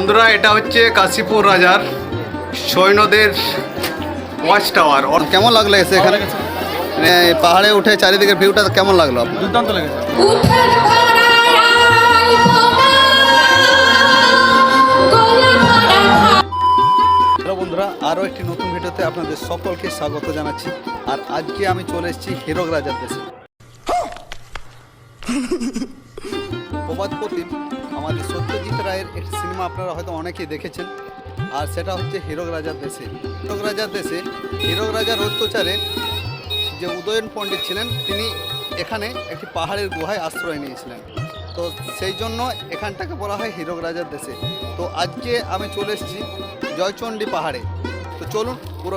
বন্ধুরা, এটা হচ্ছে কাশীপুর রাজার সৈন্যদের ওয়াচ টাওয়ার। কেমন লাগলো এসে এখানে পাহাড়ে উঠে চারিদিকের ভিউটা কেমন লাগলো? দুর্দান্ত লেগেছে। হ্যালো বন্ধুরা, আরও একটি নতুন ভিডিওতে আপনাদের সকলকে স্বাগত জানাচ্ছি। আর আজকে আমি চলে এসেছি হীরক রাজার দেশে। প্রবাদ প্রতিম আমাদের সত্যজিৎ রায়ের একটি সিনেমা আপনারা হয়তো অনেকেই দেখেছেন, আর সেটা হচ্ছে হীরক রাজার দেশে। হীরক রাজার দেশে হীরক রাজার অত্যাচারে যে উদয়ন পণ্ডিত ছিলেন, তিনি এখানে একটি পাহাড়ের গুহায় আশ্রয় নিয়েছিলেন। তো সেই জন্য এখানটাকে বলা হয় হীরক রাজার দেশে। তো আজকে আমি চলে এসেছি জয়চণ্ডী পাহাড়ে। তো চলুন পুরো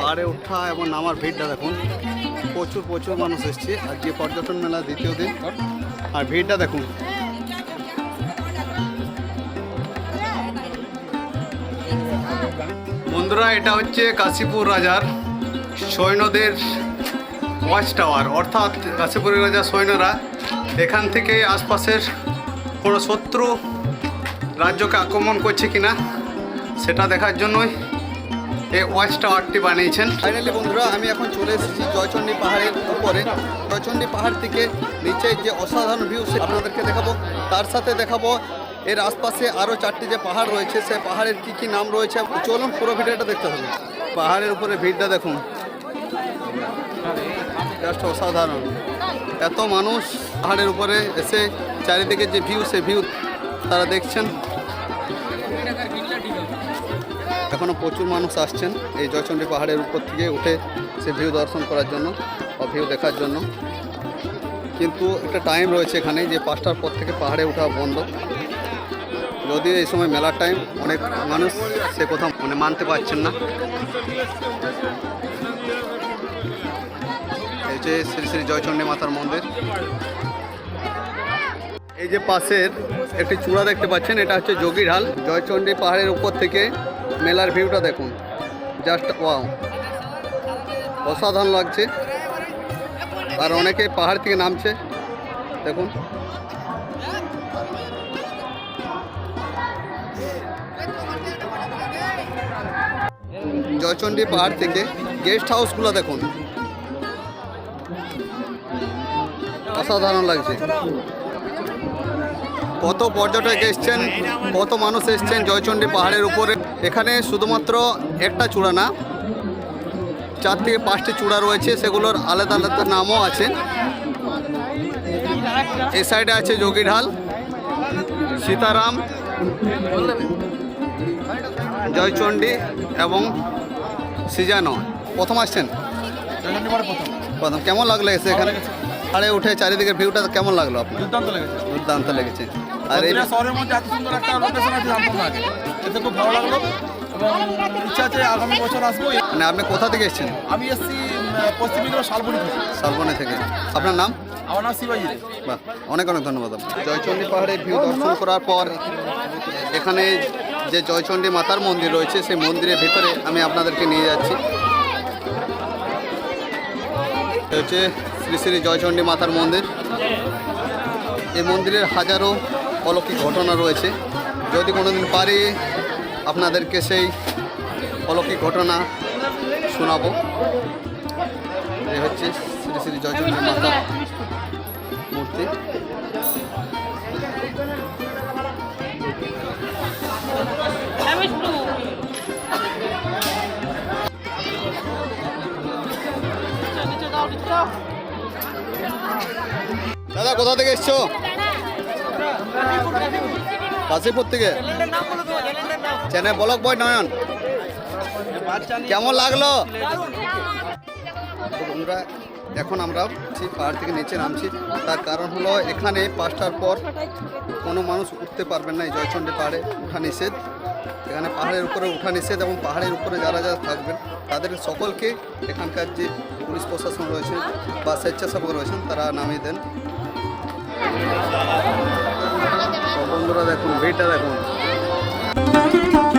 পাহাড়ে ওঠা এবং নামার ভিড়টা দেখুন। প্রচুর মানুষ এসছে আজকে পর্যটন মেলা দ্বিতীয় দিন, আর ভিড়টা দেখুন। বন্ধুরা, এটা হচ্ছে কাশীপুর রাজার সৈন্যদের ওয়াচ টাওয়ার, অর্থাৎ কাশীপুরের রাজার সৈন্যরা এখান থেকে আশপাশের কোনো শত্রু রাজ্যকে আক্রমণ করছে কিনা সেটা দেখার জন্যই এই ওয়াচ টাওয়ারটি বানিয়েছেন। ফাইনালি বন্ধুরা, আমি এখন চলে এসেছি জয়চণ্ডী পাহাড়ের উপরে। জয়চণ্ডী পাহাড় থেকে নিচে যে অসাধারণ ভিউ সে আপনাদেরকে দেখাবো। তার সাথে দেখাবো এর আশপাশে আরও 4টি যে পাহাড় রয়েছে, সে পাহাড়ের কী নাম রয়েছে। চলুন পুরো ভিডিওটা দেখতে হবে। পাহাড়ের উপরে ভিড়টা দেখুন, জাস্ট অসাধারণ। এত মানুষ পাহাড়ের উপরে এসে চারিদিকে যে ভিউ, সে ভিউ তারা দেখছেন। এখনও প্রচুর মানুষ আসছেন এই জয়চণ্ডী পাহাড়ের উপর থেকে উঠে সে ভিউ দর্শন করার জন্য বা ভিউ দেখার জন্য। কিন্তু একটা টাইম রয়েছে এখানে, যে 5টার পর থেকে পাহাড়ে ওঠা বন্ধ। যদিও এই সময় মেলার টাইম, অনেক মানুষ সে কথা মানতে পারছেন না। এই যে শ্রী শ্রী জয়চণ্ডী মাতার মন্দির। এই যে পাশের একটি চূড়া দেখতে পাচ্ছেন, এটা হচ্ছে যোগীঢাল। জয়চণ্ডী পাহাড়ের উপর থেকে মেলার ভিউটা দেখুন, জাস্ট ওয়াও, অসাধারণ লাগছে। আর অনেকে পাহাড় থেকে নামছে দেখুন। জয়চণ্ডী পাহাড় থেকে গেস্ট হাউসগুলো দেখুন, অসাধারণ লাগছে। কত পর্যটক এসছেন, কত মানুষ এসছেন জয়চণ্ডী পাহাড়ের উপরে। এখানে শুধুমাত্র একটা চূড়া না, 4 থেকে 5টি চূড়া রয়েছে, সেগুলোর আলাদা আলাদা নামও আছে। এই সাইডে আছে যোগীঢাল, সীতারাম, জয়চণ্ডী এবং সিজানো। প্রথম আসছেন? প্রথম। কেমন লাগলো এসে এখানে পাহাড়ে উঠে চারিদিকের ভিউটা কেমন লাগলো আপনার? দুর্দান্ত লেগেছে। দুর্দান্ত লেগেছে। আর এই শহরের মধ্যে এত সুন্দর একটা লোকেশন আছে জানতাম না, এতে খুব ভালো লাগলো এবং ইচ্ছা আছে আগামী বছর আসবো। মানে আপনি কোথা থেকে এসেছেন? আমি এসেছি পশ্চিম মেদিনীপুর শালবনি থেকে। শালবনি থেকে। আপনার নাম? আমার নাম শিবাজি। বাহ, অনেক ধন্যবাদ। জয়চণ্ডী পাহাড়ের ভিউ দর্শন করার পর এখানে যে জয়চণ্ডী মাতার মন্দির রয়েছে, সেই মন্দিরের ভিতরে আমি আপনাদেরকে নিয়ে যাচ্ছি। হচ্ছে শ্রী শ্রী জয়চণ্ডী মাতার মন্দির। এই মন্দিরের হাজারো অলৌকিক ঘটনা রয়েছে। যদি কোনোদিন পারি আপনাদেরকে সেই অলৌকিক ঘটনা শোনাবো। এই হচ্ছে শ্রী শ্রী জয়চণ্ডী মাতার মূর্তি। দাদা, কোথা থেকে এসছো? কাশীপুর থেকে। চ্যানেল ব্লক বয় নয়ন। কেমন লাগলো? বন্ধুরা, এখন আমরা পাহাড় থেকে নিচে নামছি। তার কারণ হলো এখানে 5টার পর কোনো মানুষ উঠতে পারবেন না। এই জয়চণ্ডী পাহাড়ে উঠা নিষেধ। এখানে পাহাড়ের উপরে উঠা নিষেধ এবং পাহাড়ের উপরে যারা যারা থাকবেন তাদের সকলকে এখানকার যে পুলিশ প্রশাসন রয়েছে বা স্বেচ্ছাসেবক রয়েছেন তারা নামিয়ে দেন। বন্ধুরা দেখুন, ভিড়টা দেখুন, ধন্যবাদ।